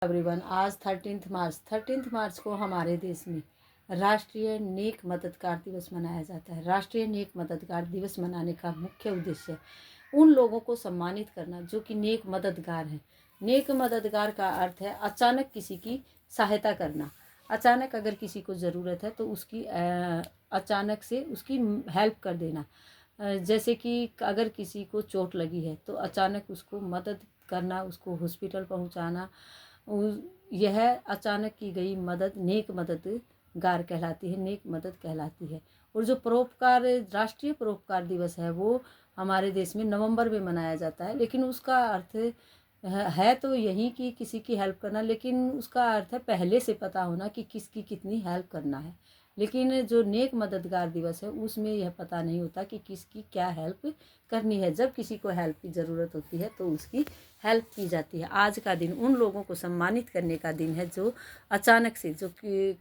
Everyone, आज 13 मार्च को हमारे देश में राष्ट्रीय नेक मददगार दिवस मनाया जाता है। राष्ट्रीय नेक मददगार दिवस मनाने का मुख्य उद्देश्य उन लोगों को सम्मानित करना जो कि नेक मददगार हैं। नेक मददगार का अर्थ है अचानक किसी की सहायता करना। अचानक अगर किसी को ज़रूरत है तो उसकी अचानक से उसकी हेल्प कर देना। जैसे कि अगर किसी को चोट लगी है तो अचानक उसको मदद करना, उसको हॉस्पिटल पहुंचाना, यह अचानक की गई मदद नेक मददगार कहलाती है, नेक मदद कहलाती है। और जो परोपकार राष्ट्रीय परोपकार दिवस है वो हमारे देश में नवंबर में मनाया जाता है, लेकिन उसका अर्थ है तो यही कि किसी की हेल्प करना, लेकिन उसका अर्थ है पहले से पता होना कि किसकी कितनी हेल्प करना है। लेकिन जो नेक मददगार दिवस है उसमें यह पता नहीं होता कि किसकी क्या हेल्प करनी है। जब किसी को हेल्प की ज़रूरत होती है तो उसकी हेल्प की जाती है। आज का दिन उन लोगों को सम्मानित करने का दिन है जो अचानक से जो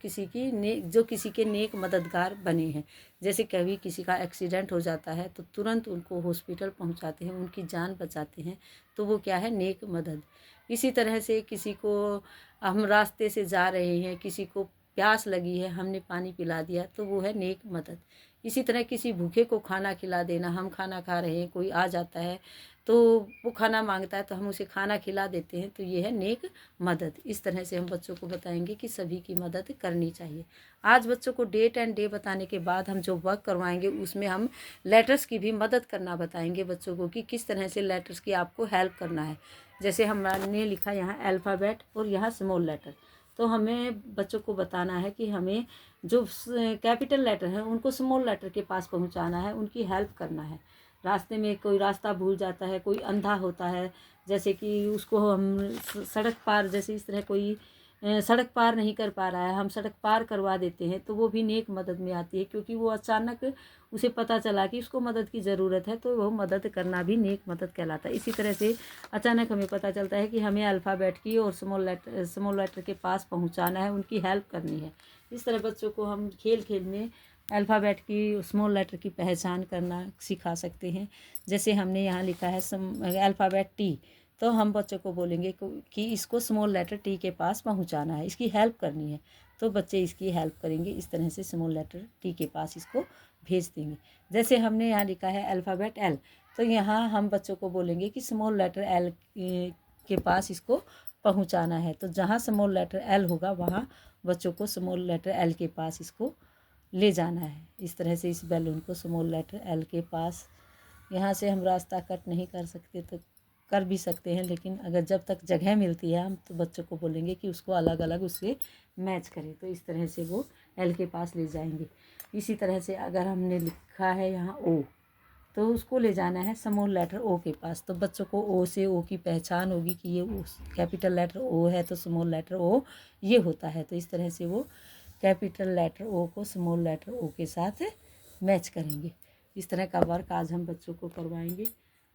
किसी के नेक मददगार बने हैं। जैसे कभी किसी का एक्सीडेंट हो जाता है तो तुरंत उनको हॉस्पिटल पहुंचाते हैं, उनकी जान बचाते हैं, तो वो क्या है, नेक मदद। इसी तरह से किसी को हम रास्ते से जा रहे हैं, किसी को प्यास लगी है, हमने पानी पिला दिया, तो वो है नेक मदद। इसी तरह किसी भूखे को खाना खिला देना, हम खाना खा रहे हैं, कोई आ जाता है तो वो खाना मांगता है तो हम उसे खाना खिला देते हैं, तो ये है नेक मदद। इस तरह से हम बच्चों को बताएंगे कि सभी की मदद करनी चाहिए। आज बच्चों को डेट एंड डे बताने के बाद हम जो वर्क करवाएंगे उसमें हम लेटर्स की भी मदद करना बताएंगे बच्चों को कि किस तरह से लेटर्स की आपको हेल्प करना है। जैसे हमने लिखा यहाँ अल्फ़ाबेट और यहाँ स्मॉल लेटर, तो हमें बच्चों को बताना है कि हमें जो कैपिटल लेटर है उनको स्मॉल लेटर के पास पहुंचाना है, उनकी हेल्प करना है। रास्ते में कोई रास्ता भूल जाता है, कोई अंधा होता है, जैसे कि उसको हम सड़क पार, जैसे इस तरह कोई सड़क पार नहीं कर पा रहा है, हम सड़क पार करवा देते हैं, तो वो भी नेक मदद में आती है, क्योंकि वो अचानक उसे पता चला कि उसको मदद की ज़रूरत है, तो वो मदद करना भी नेक मदद कहलाता है। इसी तरह से अचानक हमें पता चलता है कि हमें अल्फ़ाबेट की और स्मॉल लेटर के पास पहुंचाना है, उनकी हेल्प करनी है। इस तरह बच्चों को हम खेल खेल में अल्फ़ाबेट की, स्मॉल लेटर की पहचान करना सिखा सकते हैं। जैसे हमने यहाँ लिखा है अल्फ़ाबेट टी, तो हम बच्चों को बोलेंगे कि इसको स्मॉल लेटर टी के पास पहुँचाना है, इसकी हेल्प करनी है, तो बच्चे इसकी हेल्प करेंगे। इस तरह से स्मॉल लेटर टी के पास इसको भेज देंगे। जैसे हमने यहाँ लिखा है अल्फ़ाबेट एल, तो यहाँ हम बच्चों को बोलेंगे कि स्मॉल लेटर एल के पास इसको पहुँचाना है, तो जहाँ स्मॉल लेटर एल होगा वहाँ बच्चों को स्मॉल लेटर एल के पास इसको ले जाना है। इस तरह से इस बैलून को स्मॉल लेटर एल के पास, यहाँ से हम रास्ता कट नहीं कर सकते तो कर भी सकते हैं, लेकिन अगर जब तक जगह मिलती है हम तो बच्चों को बोलेंगे कि उसको अलग अलग उससे मैच करें, तो इस तरह से वो एल के पास ले जाएंगे। इसी तरह से अगर हमने लिखा है यहाँ ओ, तो उसको ले जाना है स्मॉल लेटर ओ के पास, तो बच्चों को ओ से ओ की पहचान होगी कि ये कैपिटल लेटर ओ है तो स्मॉल लेटर ओ ये होता है, तो इस तरह से वो कैपिटल लेटर ओ को स्मॉल लेटर ओ के साथ मैच करेंगे। इस तरह का वर्क आज हम बच्चों को करवाएंगे,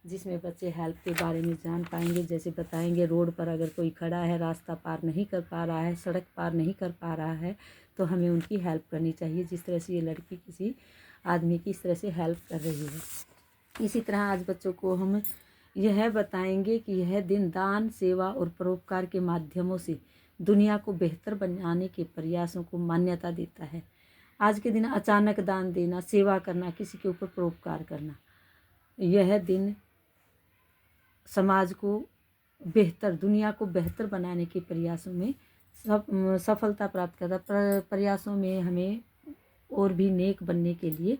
जिसमें बच्चे हेल्प के बारे में जान पाएंगे। जैसे बताएंगे रोड पर अगर कोई खड़ा है, रास्ता पार नहीं कर पा रहा है, सड़क पार नहीं कर पा रहा है, तो हमें उनकी हेल्प करनी चाहिए, जिस तरह से ये लड़की किसी आदमी की इस तरह से हेल्प कर रही है। इसी तरह आज बच्चों को हम यह बताएंगे कि यह दिन दान, सेवा और परोपकार के माध्यमों से दुनिया को बेहतर बनाने के प्रयासों को मान्यता देता है। आज के दिन अचानक दान देना, सेवा करना, किसी के ऊपर परोपकार करना, यह दिन समाज को बेहतर, दुनिया को बेहतर बनाने के प्रयासों में सफलता प्राप्त करता, प्रयासों में हमें और भी नेक बनने के लिए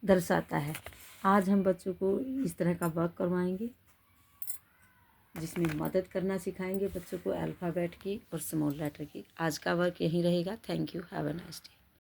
दर्शाता है। आज हम बच्चों को इस तरह का वर्क करवाएंगे, जिसमें मदद करना सिखाएंगे बच्चों को अल्फ़ाबेट की और स्मॉल लेटर की। आज का वर्क यहीं रहेगा। Thank you, have a nice day.